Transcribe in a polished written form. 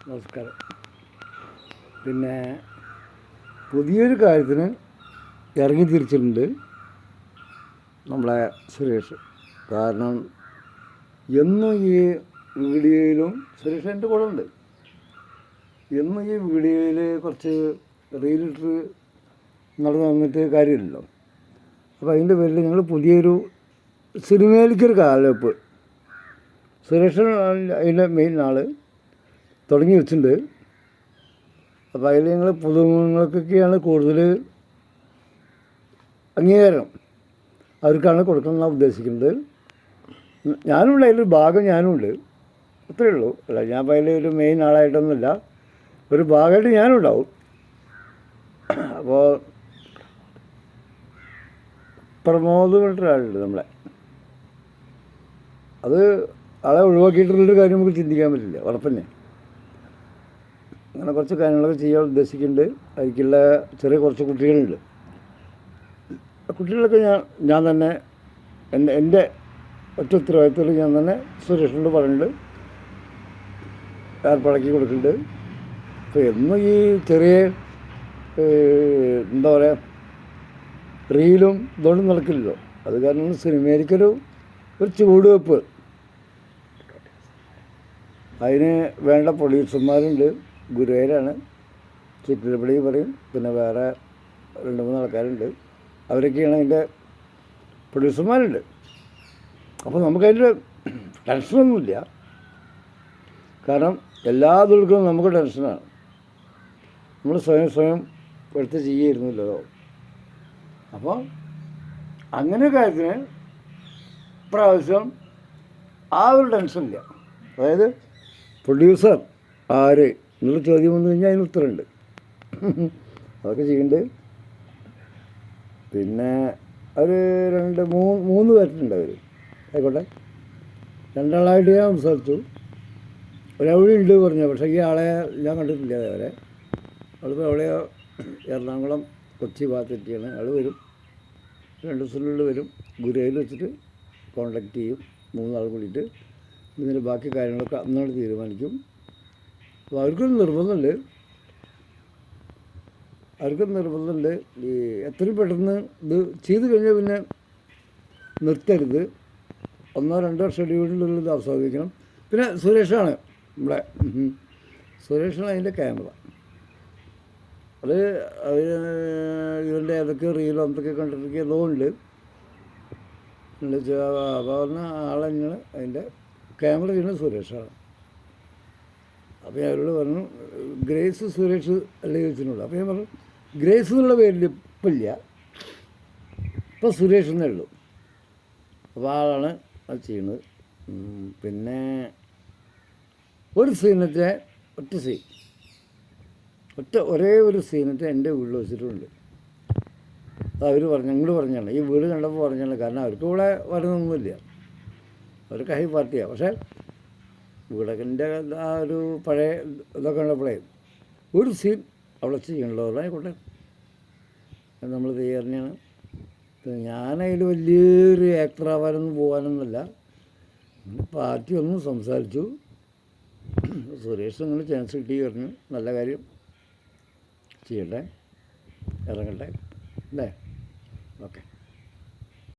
നമസ്കാരം. പിന്നെ പുതിയൊരു കാര്യത്തിന് ഇറങ്ങി തിരിച്ചിട്ടുണ്ട് നമ്മളെ സുരേഷ്. കാരണം എന്നും ഈ വീഡിയോയിലും സുരേഷ് എൻ്റെ കൂടെ ഉണ്ട്. എന്നും ഈ വീഡിയോയിൽ കുറച്ച് റീലിട്ട് നടന്നിട്ട് കാര്യമില്ലല്ലോ. അപ്പോൾ അതിൻ്റെ പേരിൽ ഞങ്ങൾ പുതിയൊരു സിനിമയിലേക്കൊരു കാലവെപ്പ് സുരേഷ് അതിൻ്റെ മെയിൻ ആൾ തുടങ്ങി വെച്ചിട്ടുണ്ട്. അപ്പോൾ അതിൽ ഞങ്ങൾ പുതുമുഖങ്ങൾക്കൊക്കെയാണ് കൂടുതൽ അംഗീകാരം അവർക്കാണ് കൊടുക്കണമെന്നാണ് ഉദ്ദേശിക്കുന്നത്. ഞാനുണ്ട്, അതിലൊരു ഭാഗം ഞാനുണ്ട്, അത്രയേ ഉള്ളൂ. അല്ല, ഞാൻ അപ്പോൾ അതിലൊരു മെയിൻ ആളായിട്ടൊന്നുമില്ല, ഒരു ഭാഗമായിട്ട് ഞാനും ഉണ്ടാവും. അപ്പോൾ പ്രമോദ് പറഞ്ഞിട്ടൊരാളുണ്ട് നമ്മളെ, അത് ആളെ ഒഴിവാക്കിയിട്ടുള്ളൊരു കാര്യം നമുക്ക് ചിന്തിക്കാൻ പറ്റില്ല. ഉറപ്പന്നെ അങ്ങനെ കുറച്ച് കാര്യങ്ങളൊക്കെ ചെയ്യാൻ ഉദ്ദേശിക്കുന്നുണ്ട്. അതിലേക്കുള്ള ചെറിയ കുറച്ച് കുട്ടികളുണ്ട്. കുട്ടികളൊക്കെ ഞാൻ തന്നെ എൻ്റെ ഒറ്റ ഉത്തരവാദിത്തത്തിൽ ഞാൻ തന്നെ സുരേഷിനോട് പറഞ്ഞിട്ടുണ്ട്, ഏർപ്പാടാക്കി കൊടുക്കുന്നുണ്ട്. അപ്പോൾ എന്നും ഈ ചെറിയ എന്താ പറയുക റീലും ഇതുകൊണ്ടും നടക്കില്ലല്ലോ. അത് കാരണം സിനിമയിലേക്കൊരു ചുവടുവെപ്പ്, അതിന് വേണ്ട പ്രൊഡ്യൂസർമാരുണ്ട്. ഗുരുവായൂരാണ്, ചിറ്റിലപ്പള്ളി പറയും, പിന്നെ വേറെ 2-3 ആൾക്കാരുണ്ട്. അവരൊക്കെയാണ് അതിൻ്റെ പ്രൊഡ്യൂസർമാരുണ്ട്. അപ്പോൾ നമുക്കതിൻ്റെ ടെൻഷനൊന്നുമില്ല. കാരണം എല്ലാ ദുൽക്കും നമുക്ക് ടെൻഷനാണ്. നമ്മൾ സ്വയം എടുത്ത് ചെയ്യായിരുന്നല്ലോ. അപ്പോൾ അങ്ങനെ കാര്യത്തിന് പ്രാവശ്യം ആ ഒരു ടെൻഷനില്ല. അതായത് പ്രൊഡ്യൂസർ ആര് എന്നുള്ള ചോദ്യം വന്നു കഴിഞ്ഞാൽ അതിന് ഉത്തരമുണ്ട്. അതൊക്കെ ചെയ്യുന്നുണ്ട്. പിന്നെ അവർ 2-3 പേരുണ്ട്. അവർ ആയിക്കോട്ടെ, 2 ആളായിട്ട് ഞാൻ സംസാരിച്ചു. ഒരവിടെ ഉണ്ട് പറഞ്ഞു, പക്ഷേ ഈ ആളെ ഞാൻ കണ്ടിട്ടില്ല. അതേവരെ അവളിപ്പോൾ എവിടെയോ എറണാകുളം കൊച്ചി ഭാഗത്തെത്തിയാണ്. ആൾ വരും, 2 ദിവസത്തിനുള്ളിൽ വരും. ഗുരുവായൂർ വെച്ചിട്ട് കോൺടാക്ട് ചെയ്യും. 3 ആൾ കൂടിയിട്ട് ഇതിൻ്റെ ബാക്കി കാര്യങ്ങളൊക്കെ അന്നോട് തീരുമാനിക്കും. അപ്പോൾ അവർക്കൊരു നിർബന്ധമുണ്ട്, ഈ എത്രയും പെട്ടെന്ന് ഇത് ചെയ്ത് കഴിഞ്ഞാൽ പിന്നെ നിർത്തരുത്. 1-2 ഷെഡ്യൂളിലുള്ള ഇത് അവസാനിപ്പിക്കണം. പിന്നെ സുരേഷാണ് നമ്മളെ, സുരേഷാണ് അതിൻ്റെ ക്യാമറ. അത് ഇതിൻ്റെ ഏതൊക്കെ റീലോ എന്തൊക്കെ കണ്ടിട്ടൊക്കെ ഏതോണ്ട് പറഞ്ഞ ആളെങ്ങനെ അതിൻ്റെ ക്യാമറ ചെയ്യുന്നത് സുരേഷാണ്. അപ്പോൾ ഞാൻ അവരോട് പറഞ്ഞു, ഗ്രേസ് സുരേഷ് അല്ലേ ചോദിച്ചിട്ടുള്ളൂ. അപ്പോൾ ഞാൻ പറഞ്ഞു, ഗ്രേസ് എന്നുള്ള പേരിൽ ഇപ്പം ഇല്ല, ഇപ്പോൾ സുരേഷ് എന്നേ ഉള്ളൂ. അപ്പോൾ ആളാണ് അത് ചെയ്യുന്നത്. പിന്നെ ഒരു സീനത്തെ ഒരേ ഒരു സീനത്തെ എൻ്റെ വീട്ടിൽ വെച്ചിട്ടുണ്ട്. അത് അവർ അങ്ങോട്ട് പറഞ്ഞാണ്, ഈ വീട് കണ്ടപ്പോൾ പറഞ്ഞാണ്. കാരണം അവർക്ക് ഇവിടെ വരുന്നൊന്നുമില്ല, അവർക്ക് ഹൈ പാർട്ടിയാണ്. പക്ഷേ വീടൊക്കെ ആ ഒരു പഴയ ഇതൊക്കെ ഉള്ളപ്പോഴേ ഒരു സീൻ അവിടെ ചെയ്യണല്ലോ. ആയിക്കോട്ടെ, നമ്മൾ തയ്യാറിനെയാണ്. പിന്നെ ഞാനതിൽ വലിയൊരു ആക്ടറാവാനൊന്നും പോകാനൊന്നുമില്ല. പാർട്ടി ഒന്നും സംസാരിച്ചു. സുരേഷ് നിങ്ങൾ ചാൻസ് കിട്ടി പറഞ്ഞു, നല്ല കാര്യം ചെയ്യട്ടെ, ഇറങ്ങട്ടെ അല്ലേ.